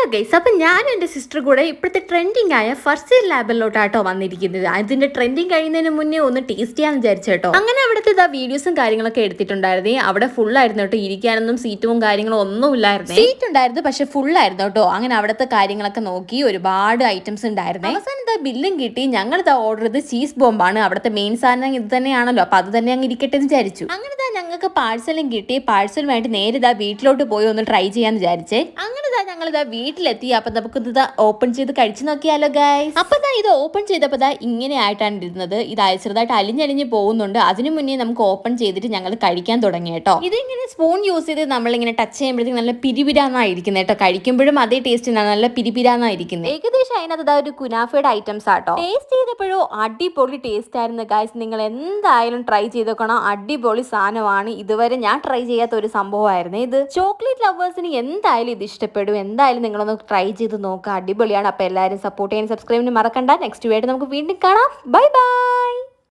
Hello guys, അപ്പം ഞാനും എൻ്റെ സിസ്റ്റർ കൂടെ ഇപ്പോഴത്തെ ട്രെൻഡിങ് ആയ ഫസ്റ്റ് ലാബിലോട്ടാട്ടോ വന്നിരിക്കുന്നത്. അതിന്റെ ട്രെൻഡിങ് കഴിയുന്നതിന് മുന്നേ ഒന്ന് ടേസ്റ്റ് ചെയ്യാന്ന് വിചാരിച്ചേട്ടോ. അങ്ങനെ അവിടുത്തെ വീഡിയോസും കാര്യങ്ങളൊക്കെ എടുത്തിട്ടുണ്ടായിരുന്നേ. അവിടെ ഫുൾ ആയിരുന്നു കേട്ടോ, ഇരിക്കാനൊന്നും സീറ്റും കാര്യങ്ങളും ഒന്നും ഇല്ലായിരുന്നു. സീറ്റ് ഉണ്ടായിരുന്നു, പക്ഷെ ഫുൾ ആയിരുന്നു കേട്ടോ. അങ്ങനെ അവിടുത്തെ കാര്യങ്ങളൊക്കെ നോക്കി ഒരുപാട് ഐറ്റംസ് ഉണ്ടായിരുന്നേ. അവസാനം ബില്ലും കിട്ടി. ഞങ്ങൾ ഓർഡർ ചെയ്ത് ചീസ് ബോംബാണ്. അവിടുത്തെ മെയിൻ സാധനം ഇത് തന്നെയാണല്ലോ, അപ്പൊ അത് തന്നെ അങ്ങ് ഇരിക്കട്ടെ എന്ന് വിചാരിച്ചു. അങ്ങനെ ഞങ്ങൾക്ക് പാഴ്സലും കിട്ടി. പാഴ്സലുമായിട്ട് നേരെ വീട്ടിലോട്ട് പോയി ഒന്ന് ട്രൈ ചെയ്യാന്ന് വിചാരിച്ചേ. അങ്ങനെ ഞങ്ങൾ വീട്ടിലെത്തി. അപ്പൊ നമുക്ക് ഇത് ഓപ്പൺ ചെയ്ത് കഴിച്ചു നോക്കിയാലോ ഗൈസ്. അപ്പൊ ഇത് ഓപ്പൺ ചെയ്തപ്പോ ഇങ്ങനെ ആയിട്ടാണ് ഇരുന്നത്. ഇത് ചെറുതായിട്ട് അലിഞ്ഞലിഞ്ഞ് പോകുന്നുണ്ട്. അതിനു മുന്നേ നമുക്ക് ഓപ്പൺ ചെയ്തിട്ട് ഞങ്ങൾ കഴിക്കാൻ തുടങ്ങി കേട്ടോ. ഇതിങ്ങനെ സ്പൂൺ യൂസ് ചെയ്ത് നമ്മളിങ്ങനെ ടച്ച് ചെയ്യുമ്പോഴത്തേക്ക് നല്ല പിരിപിരാന്നായിരിക്കുന്നത് കേട്ടോ. കഴിക്കുമ്പോഴും അതേ ടേസ്റ്റ് നല്ല പിരിപിരാന്നായിരിക്കുന്നത്. ഏകദേശം അതിനകത്ത് ഒരു കുനാഫയുടെ ഐറ്റംസ് ആട്ടോ. ടേസ്റ്റ് ചെയ്തപ്പോഴോ അടിപൊളി ടേസ്റ്റ് ആയിരുന്നു ഗൈസ്. നിങ്ങൾ എന്തായാലും ട്രൈ ചെയ്ത് നോക്കണം. അടിപൊളി സാധനമാണ്. ഇതുവരെ ഞാൻ ട്രൈ ചെയ്യാത്ത ഒരു സംഭവമായിരുന്നു ഇത്. ചോക്ലേറ്റ് ലവേഴ്സിന് എന്തായാലും ഇത് ഇഷ്ടപ്പെടും. എന്തായാലും നിങ്ങളൊന്ന് ട്രൈ ചെയ്ത് നോക്കുക. അടിപൊളിയാണ്. അപ്പോൾ എല്ലാവരും സപ്പോർട്ട് ചെയ്യാൻ സബ്സ്ക്രൈബ് ചെയ്യാൻ മറക്കണ്ട. നെക്സ്റ്റ് വീഡിയോ നമുക്ക് വീണ്ടും കാണാം. Bye bye.